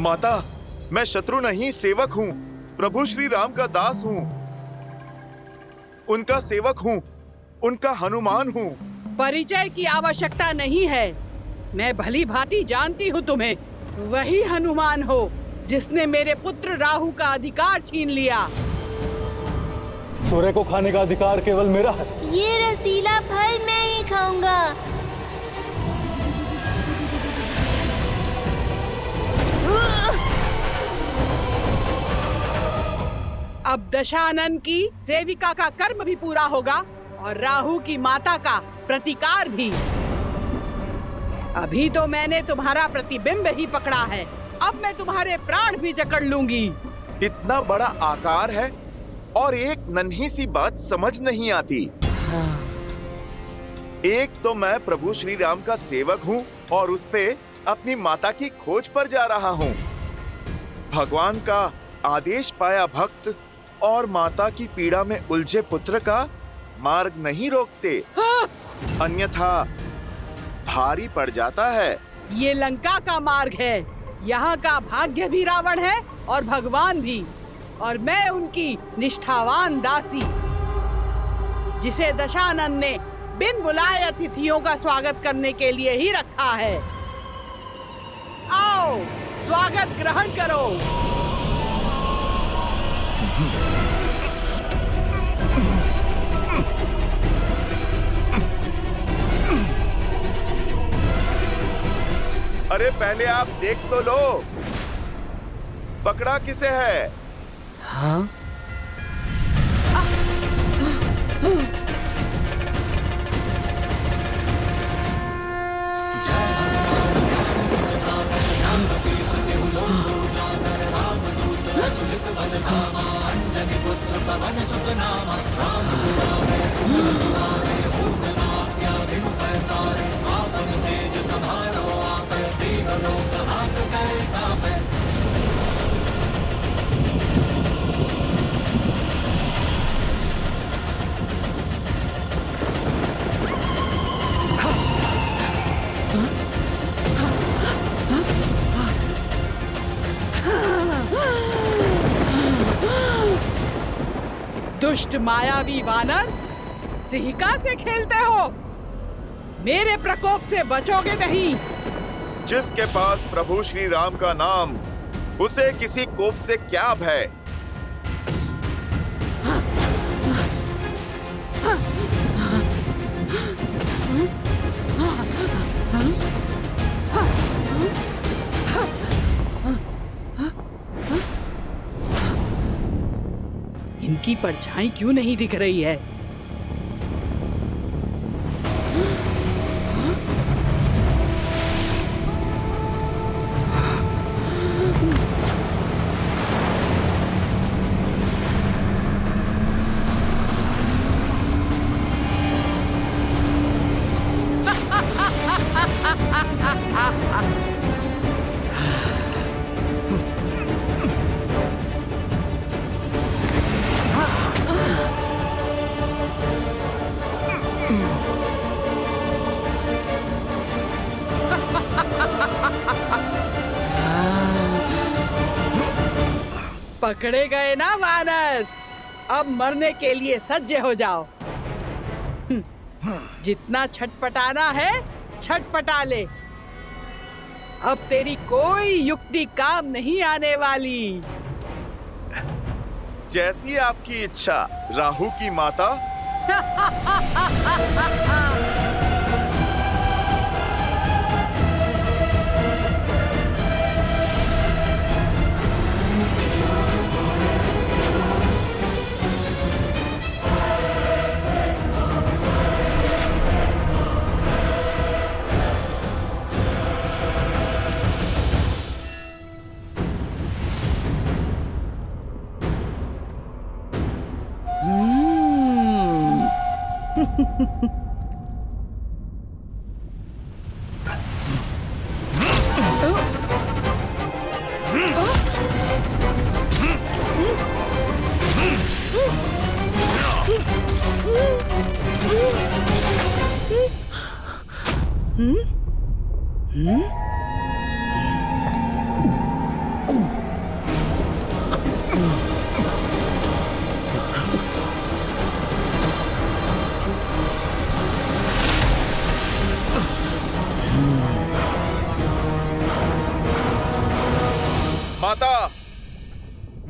माता, मैं शत्रु नहीं सेवक हूँ। प्रभु श्री राम का दास हूँ, उनका सेवक हूँ, उनका हनुमान हूँ। परिचय की आवश्यकता नहीं है। मैं भली भांति जानती हूँ तुम्हें। वही हनुमान हो जिसने मेरे पुत्र राहु का अधिकार छीन लिया। सूर्य को खाने का अधिकार केवल मेरा है। ये रसीला फल मैं ही खाऊंगा। अब दशानन की सेविका का कर्म भी पूरा होगा और राहु की माता का प्रतिकार भी। अभी तो मैंने तुम्हारा प्रतिबिंब ही पकड़ा है, अब मैं तुम्हारे प्राण भी जकड़ लूंगी। इतना बड़ा आकार है और एक नन्ही सी बात समझ नहीं आती। एक तो मैं प्रभु श्री राम का सेवक हूँ और उस पे अपनी माता की खोज पर जा रहा हूँ। भगवान का आदेश पाया भक्त और माता की पीड़ा में उलझे पुत्र का मार्ग नहीं रोकते, अन्यथा भारी पड़ जाता है। ये लंका का मार्ग है। यहाँ का भाग्य भी रावण है और भगवान भी, और मैं उनकी निष्ठावान दासी, जिसे दशानन ने बिन बुलाए अतिथियों का स्वागत करने के लिए ही रखा है। आओ, स्वागत ग्रहण करो। अरे पहले आप देख तो लो, पकड़ा किसे है? हाँ? दुष्ट मायावी वानर, सिंहिका से खेलते हो? मेरे प्रकोप से बचोगे नहीं। जिसके पास प्रभु श्री राम का नाम, उसे किसी कोप से क्या भय? इनकी परछाई क्यों नहीं दिख रही है? पकड़े गए ना वानर, अब मरने के लिए सज्ज हो जाओ। जितना छटपटाना है छटपटा ले, अब तेरी कोई युक्ति काम नहीं आने वाली। जैसी आपकी इच्छा राहु की माता।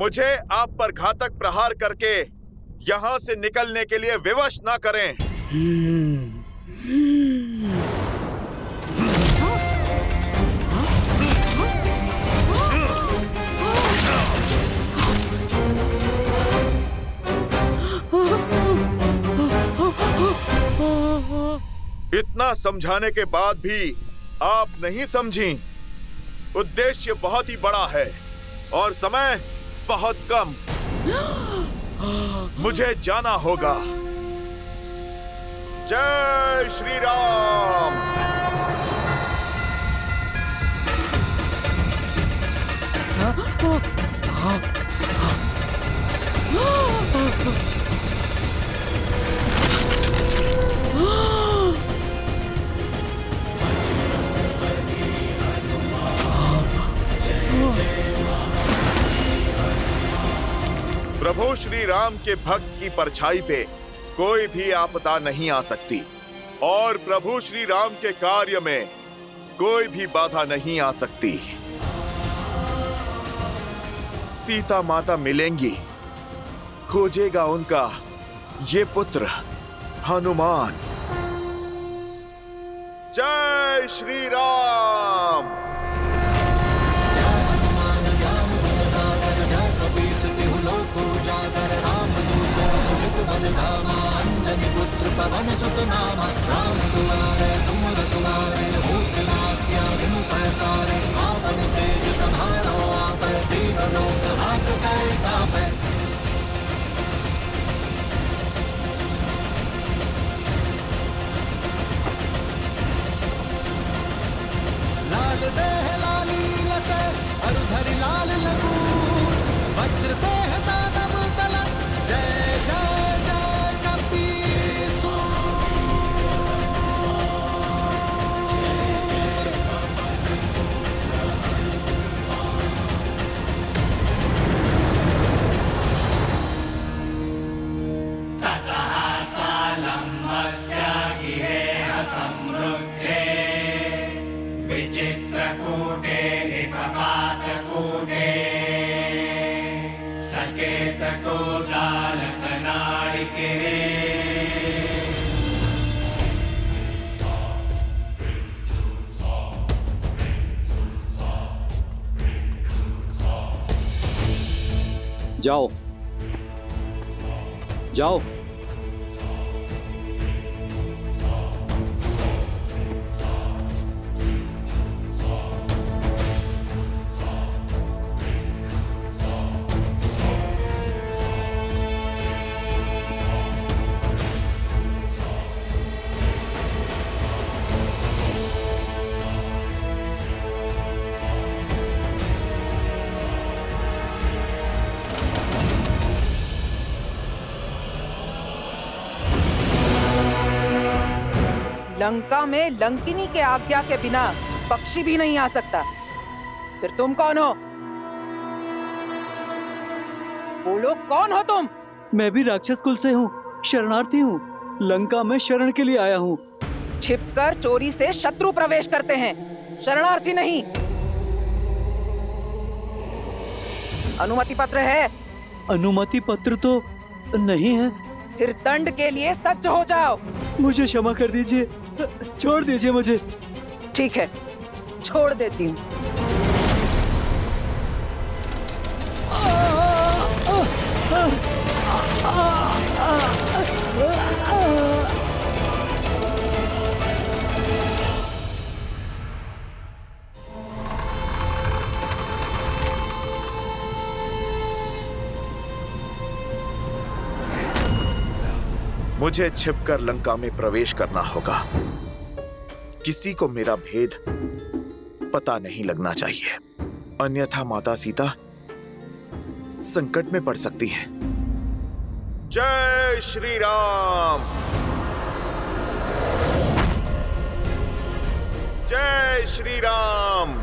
मुझे आप पर घातक प्रहार करके यहाँ से निकलने के लिए विवश ना करें। इतना समझाने के बाद भी आप नहीं समझी। उद्देश्य बहुत ही बड़ा है और समय बहुत कम। मुझे जाना होगा। जय श्री राम। प्रभु श्री राम के भक्त की परछाई पे कोई भी आपदा नहीं आ सकती और प्रभु श्री राम के कार्य में कोई भी बाधा नहीं आ सकती। सीता माता मिलेंगी, खोजेगा उनका ये पुत्र हनुमान। जय श्री राम। लाल देह लाली लसे अरुधरि लाल लगू वज्र देह दानव तलन जय जय जय कपीसु। जाओ जाओ। लंका में लंकिनी के आज्ञा के बिना पक्षी भी नहीं आ सकता। फिर तुम कौन हो? बोलो, कौन हो तुम? मैं भी राक्षस कुल से हूँ, शरणार्थी हूँ, लंका में शरण के लिए आया हूँ। छिपकर चोरी से शत्रु प्रवेश करते हैं, शरणार्थी नहीं। अनुमति पत्र है? अनुमति पत्र तो नहीं है। फिर दंड के लिए सज्ज हो जाओ। मुझे क्षमा कर दीजिए, छोड़ दीजिए मुझे। ठीक है, छोड़ देती हूँ। मुझे छिपकर लंका में प्रवेश करना होगा। किसी को मेरा भेद पता नहीं लगना चाहिए, अन्यथा माता सीता संकट में पड़ सकती हैं। जय श्री राम। जय श्री राम।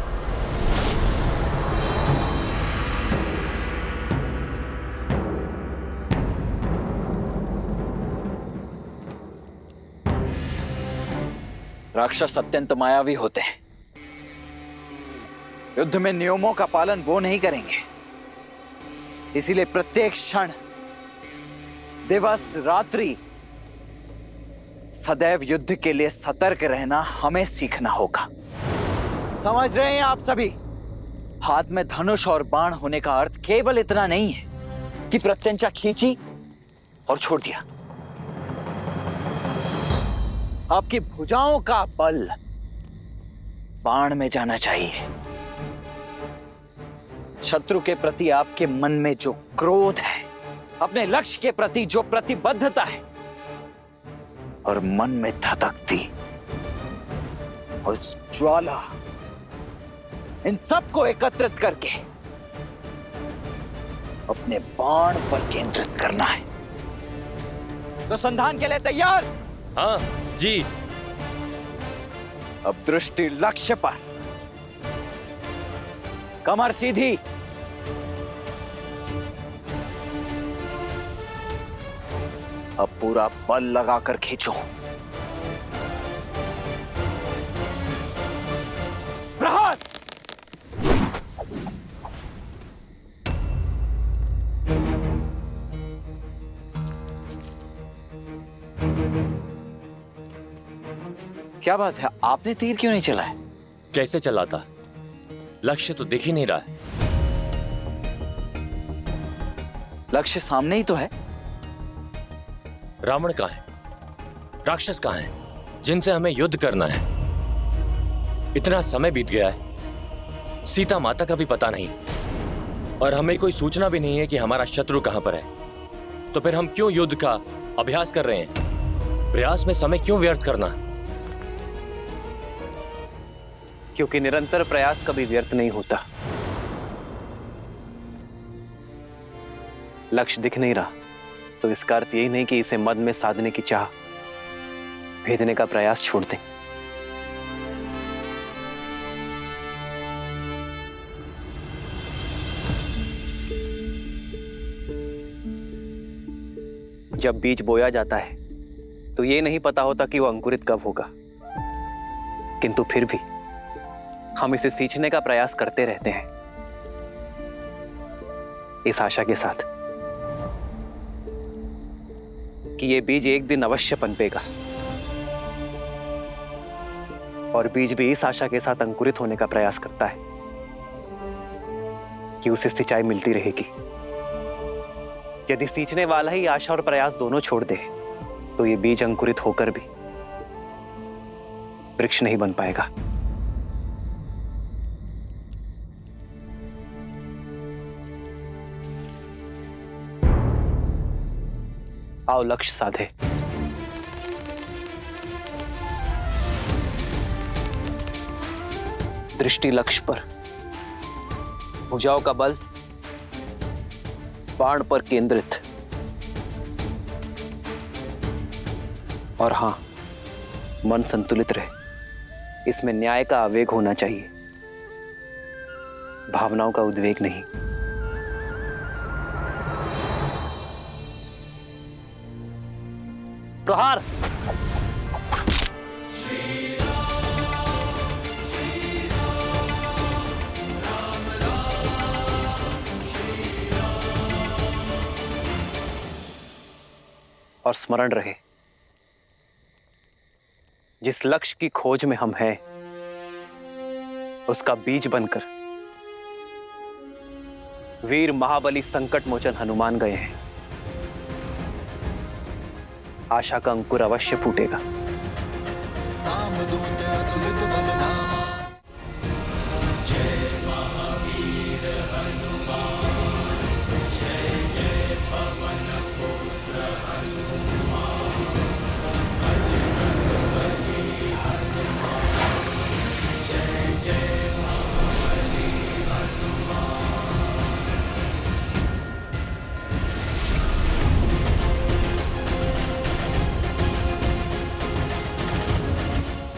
राक्षस अत्यंत मायावी होते हैं। युद्ध में नियमों का पालन वो नहीं करेंगे इसीलिए प्रत्येक क्षण, दिवस, रात्रि सदैव युद्ध के लिए सतर्क रहना हमें सीखना होगा। समझ रहे हैं आप सभी? हाथ में धनुष और बाण होने का अर्थ केवल इतना नहीं है कि प्रत्यंचा खींची और छोड़ दिया। आपकी भुजाओं का बल बाण में जाना चाहिए। शत्रु के प्रति आपके मन में जो क्रोध है, अपने लक्ष्य के प्रति जो प्रतिबद्धता है और मन में धधकती उस ज्वाला, इन सबको एकत्रित करके अपने बाण पर केंद्रित करना है। तो संधान के लिए तैयार? हाँ जी। अब दृष्टि लक्ष्य पर, कमर सीधी, अब पूरा बल लगाकर खींचो। प्रहार! क्या बात है, आपने तीर क्यों नहीं चलाया? कैसे चलाता? लक्ष्य तो दिख ही नहीं रहा है। लक्ष्य सामने ही तो है। रावण कहाँ है? राक्षस कहाँ है जिनसे हमें युद्ध करना है? इतना समय बीत गया है, सीता माता का भी पता नहीं, और हमें कोई सूचना भी नहीं है कि हमारा शत्रु कहां पर है। तो फिर हम क्यों युद्ध का अभ्यास कर रहे हैं? प्रयास में समय क्यों व्यर्थ करना? क्योंकि निरंतर प्रयास कभी व्यर्थ नहीं होता। लक्ष्य दिख नहीं रहा तो इसका अर्थ यही नहीं कि इसे मद में साधने की चाह भेदने का प्रयास छोड़ दें। जब बीज बोया जाता है तो ये नहीं पता होता कि वो अंकुरित कब होगा, किंतु फिर भी हम इसे सींचने का प्रयास करते रहते हैं, इस आशा के साथ कि ये बीज एक दिन अवश्य पनपेगा, और बीज भी इस आशा के साथ अंकुरित होने का प्रयास करता है कि उसे सिंचाई मिलती रहेगी। यदि सींचने वाला ही आशा और प्रयास दोनों छोड़ दे तो ये बीज अंकुरित होकर भी वृक्ष नहीं बन पाएगा। आओ लक्ष्य साधे। दृष्टि लक्ष्य पर, भुजाओं का बल बाण पर केंद्रित, और हां, मन संतुलित रहे। इसमें न्याय का आवेग होना चाहिए, भावनाओं का उद्वेग नहीं। प्रहार! और स्मरण रहे, जिस लक्ष्य की खोज में हम हैं, उसका बीज बनकर वीर महाबली संकट मोचन हनुमान गए हैं। आशा का अंकुर अवश्य फूटेगा।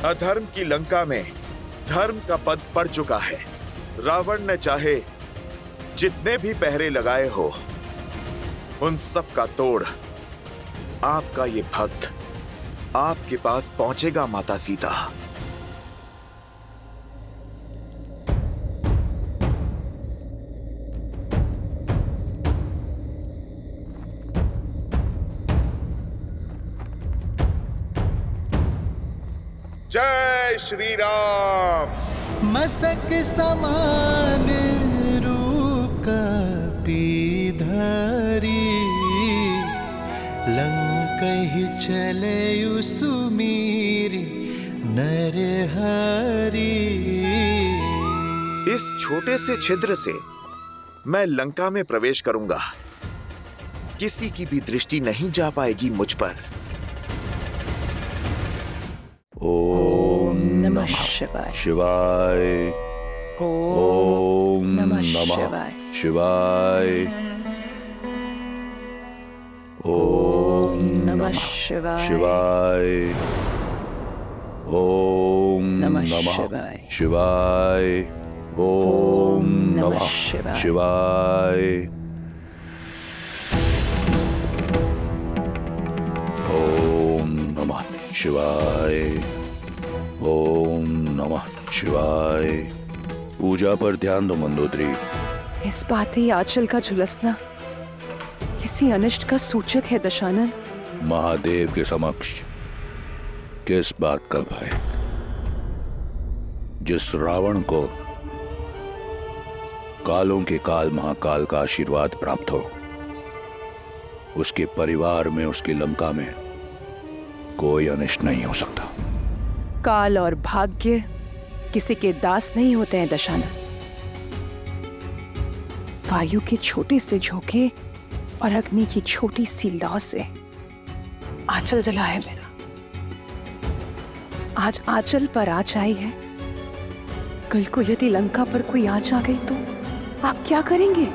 अधर्म की लंका में धर्म का पद पड़ चुका है। रावण ने चाहे जितने भी पहरे लगाए हो, उन सब का तोड़ आपका ये भक्त आपके पास पहुंचेगा माता सीता। जय श्री राम। मसक समान रूप कपी धरी, लंकहि चले सुमीरी नरहरि। इस छोटे से छिद्र से मैं लंका में प्रवेश करूंगा। किसी की भी दृष्टि नहीं जा पाएगी मुझ पर। ओम नमः शिवाय। शिवाय। ओम नमः शिवाय। शिवाय। ओम नमः शिवाय। शिवाय। ओम नमः नमः शिवाय। शिवाय। ओम नमः शिवाय। शिवाय। ओम नमः शिवाय। ओम नमः शिवाय। पूजा पर ध्यान दो मंदोदरी। इस बात ही आंचल का झुलसना किसी अनिष्ट का सूचक है दशानन। महादेव के समक्ष किस बात का भय? जिस रावण को कालों के काल महाकाल का आशीर्वाद प्राप्त हो, उसके परिवार में, उसकी लंका में कोई अनिष्ट नहीं हो सकता। काल और भाग्य किसी के दास नहीं होते हैं दशानन। वायु के छोटे से झोंके और अग्नि की छोटी सी लौ से आंचल जला है मेरा। आज आंचल पर आँच आई है, कल को यदि लंका पर कोई आँच आ गई तो आप क्या करेंगे?